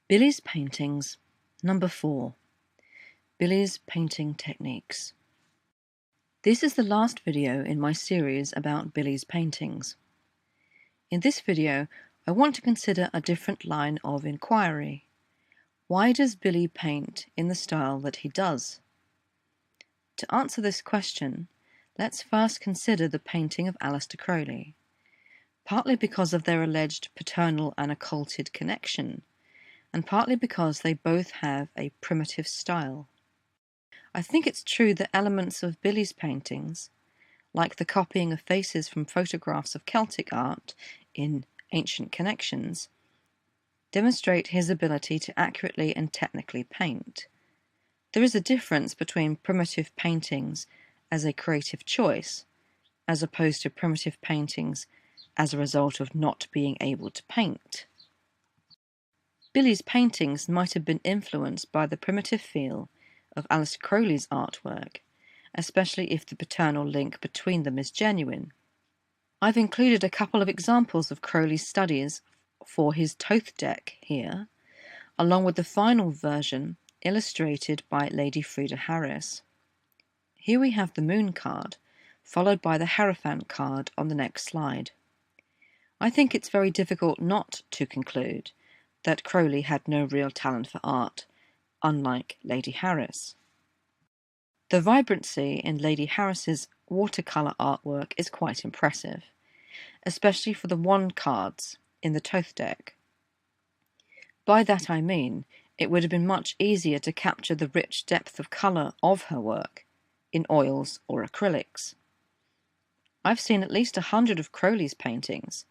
Billy's paintings, number 4. Billy's painting techniques. This is the last video in my series about Billy's paintings. In this video, I want to consider a different line of inquiry. Why does Billy paint in the style that he does? To answer this question, let's first consider the painting of Aleister Crowley, partly because of their alleged paternal and occulted connection, and partly because they both have a primitive style. I think it's true that elements of Billy's paintings, like the copying of faces from photographs of Celtic art in Ancient Connections, demonstrate his ability to accurately and technically paint. There is a difference between primitive paintings as a creative choice, as opposed to primitive paintings as a result of not being able to paint. Billy's paintings might have been influenced by the primitive feel of Aleister Crowley's artwork, especially if the paternal link between them is genuine. I've included a couple of examples of Crowley's studies for his Thoth deck here, along with the final version illustrated by Lady Freda Harris. Here we have the Moon card, followed by the Hierophant card on the next slide. I think it's very difficult not to conclude that Crowley had no real talent for art, unlike Lady Harris. The vibrancy in Lady Harris's watercolour artwork is quite impressive, especially for the wand cards in the Thoth deck. By that I mean, it would have been much easier to capture the rich depth of colour of her work in oils or acrylics. I've seen at least 100 of Crowley's paintings.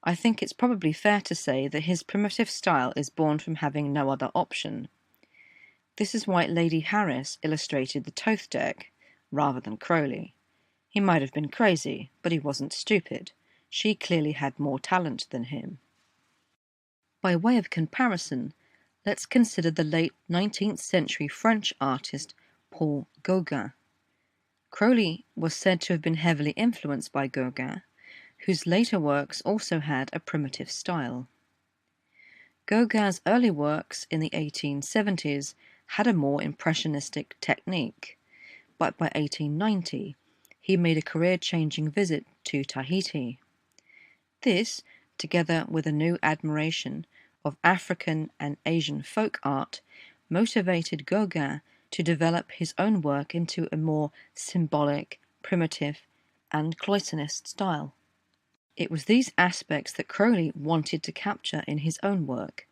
I think it's probably fair to say that his primitive style is born from having no other option. This is why Lady Harris illustrated the Thoth deck rather than Crowley. He might have been crazy, but he wasn't stupid. She clearly had more talent than him. By way of comparison, let's consider the late 19th century French artist Paul Gauguin. Crowley was said to have been heavily influenced by Gauguin, whose later works also had a primitive style. Gauguin's early works in the 1870s had a more impressionistic technique, but by 1890 he made a career-changing visit to Tahiti. This, together with a new admiration of African and Asian folk art, motivated Gauguin to develop his own work into a more symbolic, primitive, and cloisonist style. It was these aspects that Crowley wanted to capture in his own work,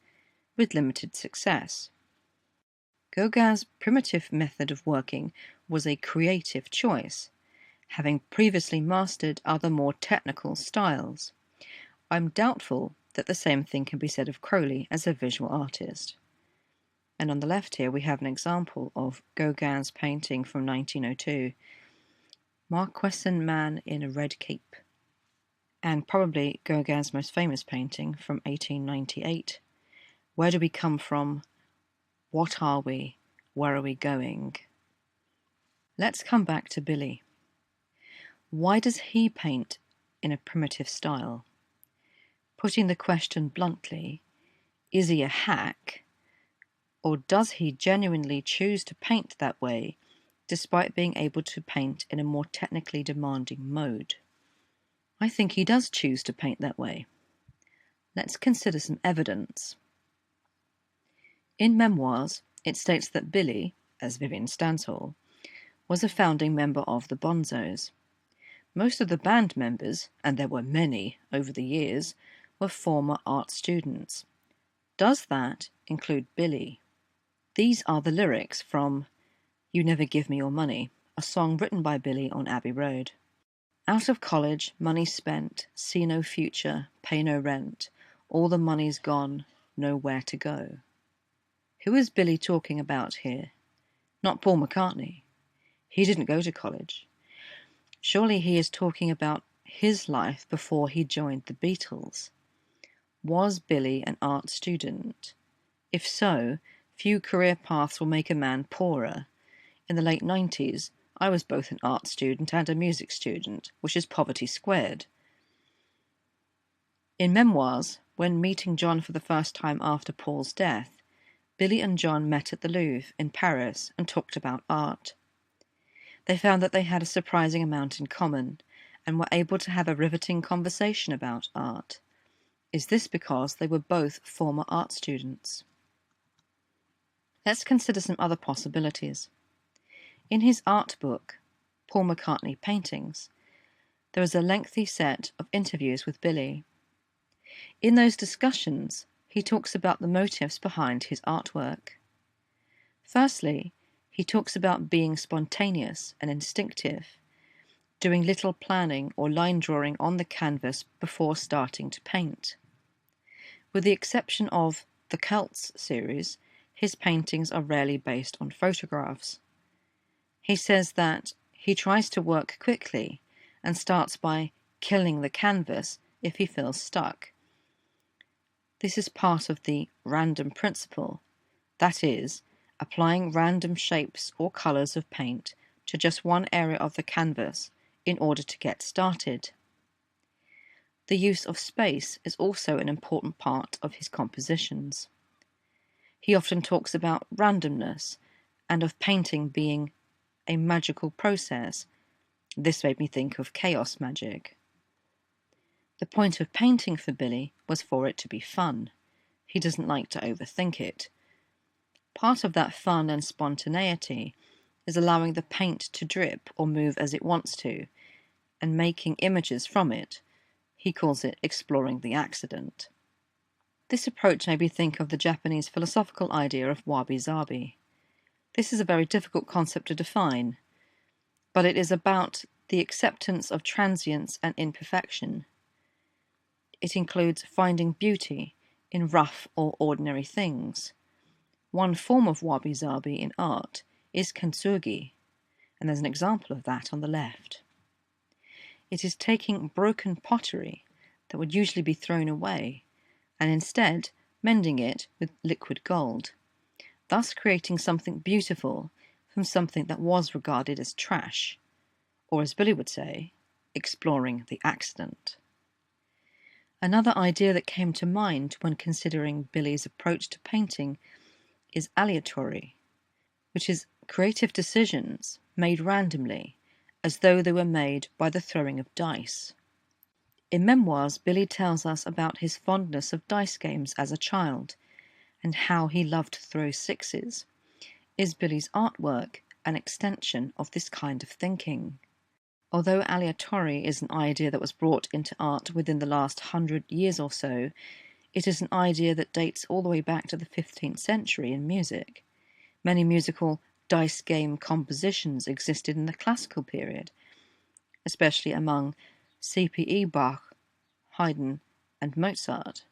with limited success. Gauguin's primitive method of working was a creative choice, having previously mastered other more technical styles. I'm doubtful that the same thing can be said of Crowley as a visual artist. And on the left here we have an example of Gauguin's painting from 1902, Marquesan Man in a Red Cape, and probably Gauguin's most famous painting from 1898, Where Do We Come From? What Are We? Where Are We Going? Let's come back to Billy. Why does he paint in a primitive style? Putting the question bluntly, is he a hack, or does he genuinely choose to paint that way despite being able to paint in a more technically demanding mode? I think he does choose to paint that way. Let's consider some evidence. In Memoirs, it states that Billy, as Vivian Stanshall, was a founding member of the Bonzos. Most of the band members, and there were many over the years, were former art students. Does that include Billy? These are the lyrics from You Never Give Me Your Money, a song written by Billy on Abbey Road. Out of college, money spent, see no future, pay no rent, all the money's gone, nowhere to go. Who is Billy talking about here? Not Paul McCartney. He didn't go to college. Surely he is talking about his life before he joined the Beatles. Was Billy an art student? If so, few career paths will make a man poorer. In the late 90s, I was both an art student and a music student, which is poverty squared. In Memoirs, when meeting John for the first time after Paul's death, Billy and John met at the Louvre in Paris and talked about art. They found that they had a surprising amount in common and were able to have a riveting conversation about art. Is this because they were both former art students? Let's consider some other possibilities. In his art book, Paul McCartney Paintings, there is a lengthy set of interviews with Billy. In those discussions, he talks about the motives behind his artwork. Firstly, he talks about being spontaneous and instinctive, doing little planning or line drawing on the canvas before starting to paint. With the exception of the Celts series, his paintings are rarely based on photographs. He says that he tries to work quickly and starts by killing the canvas if he feels stuck. This is part of the random principle, that is, applying random shapes or colours of paint to just one area of the canvas in order to get started. The use of space is also an important part of his compositions. He often talks about randomness and of painting being a magical process. This made me think of chaos magic. The point of painting for Billy was for it to be fun. He doesn't like to overthink it. Part of that fun and spontaneity is allowing the paint to drip or move as it wants to, and making images from it. He calls it exploring the accident. This approach made me think of the Japanese philosophical idea of wabi-sabi. This is a very difficult concept to define, but it is about the acceptance of transience and imperfection. It includes finding beauty in rough or ordinary things. One form of wabi-sabi in art is kintsugi, and there's an example of that on the left. It is taking broken pottery that would usually be thrown away, and instead mending it with liquid gold, thus creating something beautiful from something that was regarded as trash, or as Billy would say, exploring the accident. Another idea that came to mind when considering Billy's approach to painting is aleatory, which is creative decisions made randomly, as though they were made by the throwing of dice. In Memoirs, Billy tells us about his fondness of dice games as a child, and how he loved to throw sixes. Is Billy's artwork an extension of this kind of thinking? Although aleatory is an idea that was brought into art within the last 100 years or so, it is an idea that dates all the way back to the 15th century in music. Many musical dice game compositions existed in the classical period, especially among C.P.E. Bach, Haydn, and Mozart.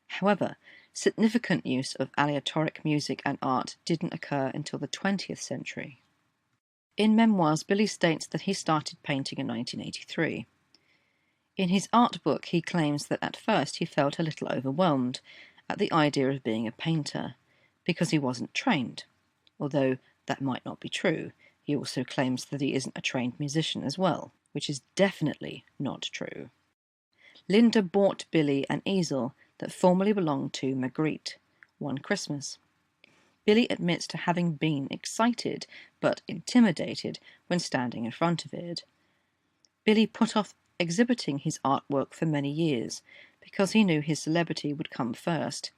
However, significant use of aleatoric music and art didn't occur until the 20th century. In Memoirs, Billy states that he started painting in 1983. In his art book, he claims that at first he felt a little overwhelmed at the idea of being a painter, because he wasn't trained. Although that might not be true, he also claims that he isn't a trained musician as well, which is definitely not true. Linda bought Billy an easel that formerly belonged to Magritte one Christmas. Billy admits to having been excited but intimidated when standing in front of it. Billy put off exhibiting his artwork for many years because he knew his celebrity would come first.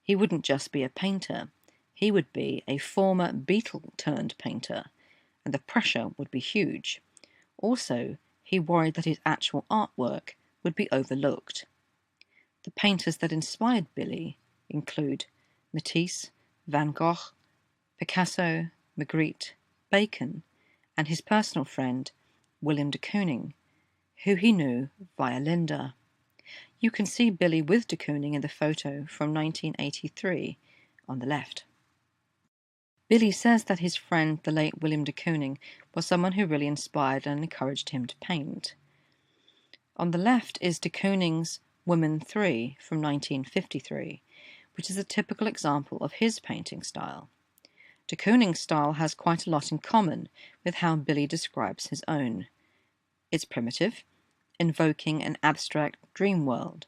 He wouldn't just be a painter, he would be a former Beatle-turned-painter, and the pressure would be huge. Also, he worried that his actual artwork would be overlooked. The painters that inspired Billy include Matisse, Van Gogh, Picasso, Magritte, Bacon, and his personal friend, Willem de Kooning, who he knew via Linda. You can see Billy with de Kooning in the photo from 1983 on the left. Billy says that his friend, the late Willem de Kooning, was someone who really inspired and encouraged him to paint. On the left is de Kooning's Women 3 from 1953, which is a typical example of his painting style. De Kooning's style has quite a lot in common with how Billy describes his own. It's primitive, invoking an abstract dream world.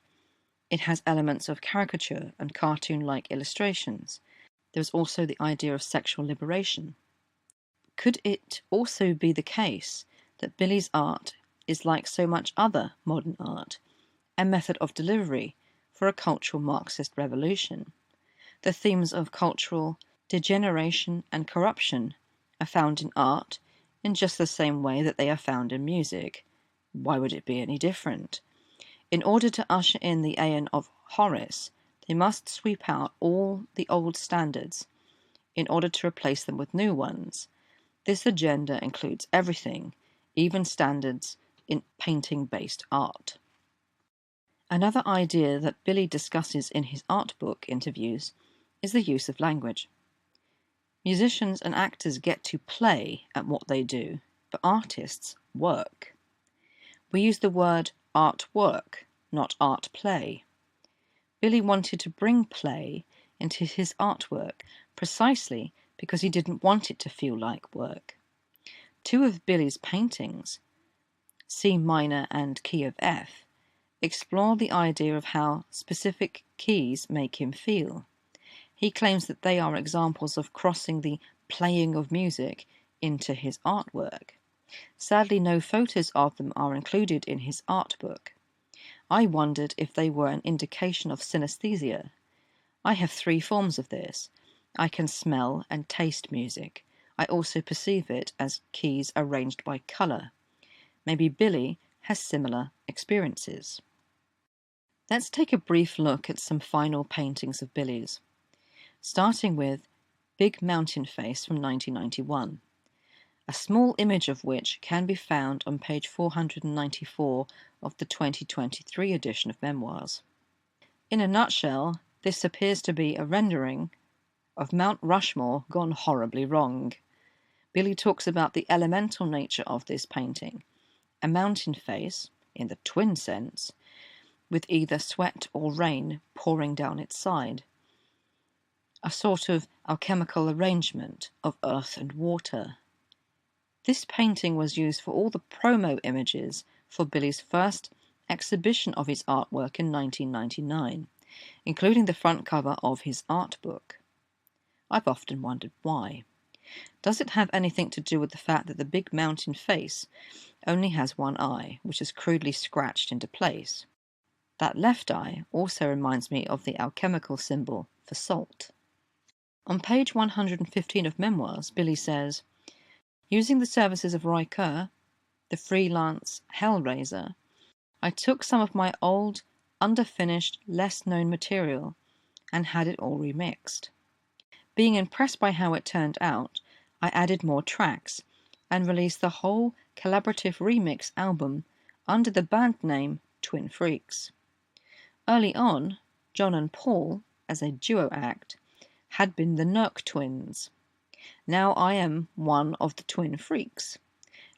It has elements of caricature and cartoon-like illustrations, There's also the idea of sexual liberation. Could it also be the case that Billy's art is like so much other modern art, a method of delivery for a cultural Marxist revolution? The themes of cultural degeneration and corruption are found in art in just the same way that they are found in music. Why would it be any different? In order to usher in the aeon of Horace, they must sweep out all the old standards in order to replace them with new ones. This agenda includes everything, even standards in painting-based art. Another idea that Billy discusses in his art book interviews is the use of language. Musicians and actors get to play at what they do, but artists work. We use the word artwork, not art play. Billy wanted to bring play into his artwork precisely because he didn't want it to feel like work. Two of Billy's paintings, C minor and Key of F, explore the idea of how specific keys make him feel. He claims that they are examples of crossing the playing of music into his artwork. Sadly, no photos of them are included in his art book. I wondered if they were an indication of synesthesia. I have three forms of this. I can smell and taste music. I also perceive it as keys arranged by colour. Maybe Billy has similar experiences. Let's take a brief look at some final paintings of Billy's, starting with Big Mountain Face from 1991, a small image of which can be found on page 494 of the 2023 edition of Memoirs. In a nutshell, this appears to be a rendering of Mount Rushmore gone horribly wrong. Billy talks about the elemental nature of this painting, a mountain face, in the twin sense, with either sweat or rain pouring down its side. A sort of alchemical arrangement of earth and water. This painting was used for all the promo images for Billy's first exhibition of his artwork in 1999, including the front cover of his art book. I've often wondered why. Does it have anything to do with the fact that the big mountain face only has one eye, which is crudely scratched into place? That left eye also reminds me of the alchemical symbol for salt. On page 115 of Memoirs, Billy says, "Using the services of Roy Kerr, the freelance hellraiser, I took some of my old, underfinished, less-known material and had it all remixed. Being impressed by how it turned out, I added more tracks and released the whole collaborative remix album under the band name Twin Freaks. Early on, John and Paul, as a duo act, had been the Nurk twins. Now I am one of the Twin Freaks,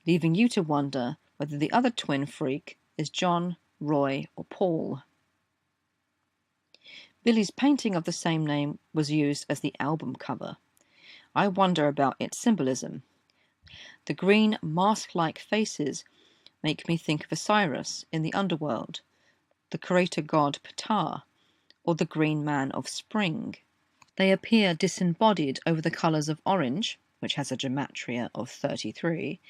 leaving you to wonder whether the other twin freak is John, Roy, or Paul." Billy's painting of the same name was used as the album cover. I wonder about its symbolism. The green mask-like faces make me think of Osiris in the underworld, the creator god Ptah, or the green man of spring. They appear disembodied over the colours of orange, which has a gematria of 33,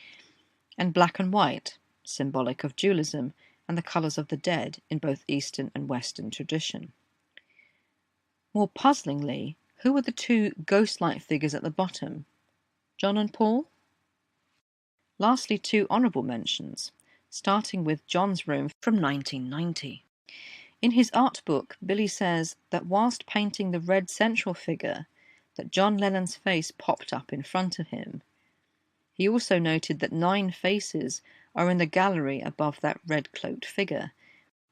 and black and white, symbolic of dualism and the colours of the dead in both Eastern and Western tradition. More puzzlingly, who are the two ghost-like figures at the bottom? John and Paul? Lastly, two honourable mentions, starting with John's room from 1990. In his art book, Billy says that whilst painting the red central figure, that John Lennon's face popped up in front of him. He also noted that 9 faces are in the gallery above that red-cloaked figure,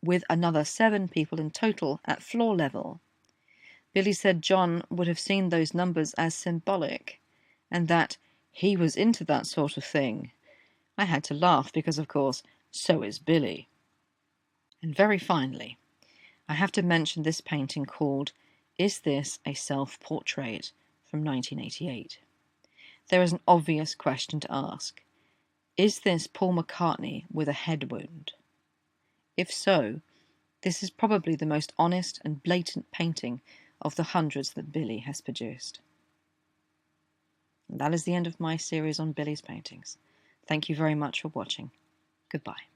with another 7 people in total at floor level. Billy said John would have seen those numbers as symbolic, and that he was into that sort of thing. I had to laugh because, of course, so is Billy. And very finally, I have to mention this painting called Is This a Self-Portrait from 1988. There is an obvious question to ask. Is this Paul McCartney with a head wound? If so, this is probably the most honest and blatant painting of the hundreds that Billy has produced. And that is the end of my series on Billy's paintings. Thank you very much for watching. Goodbye.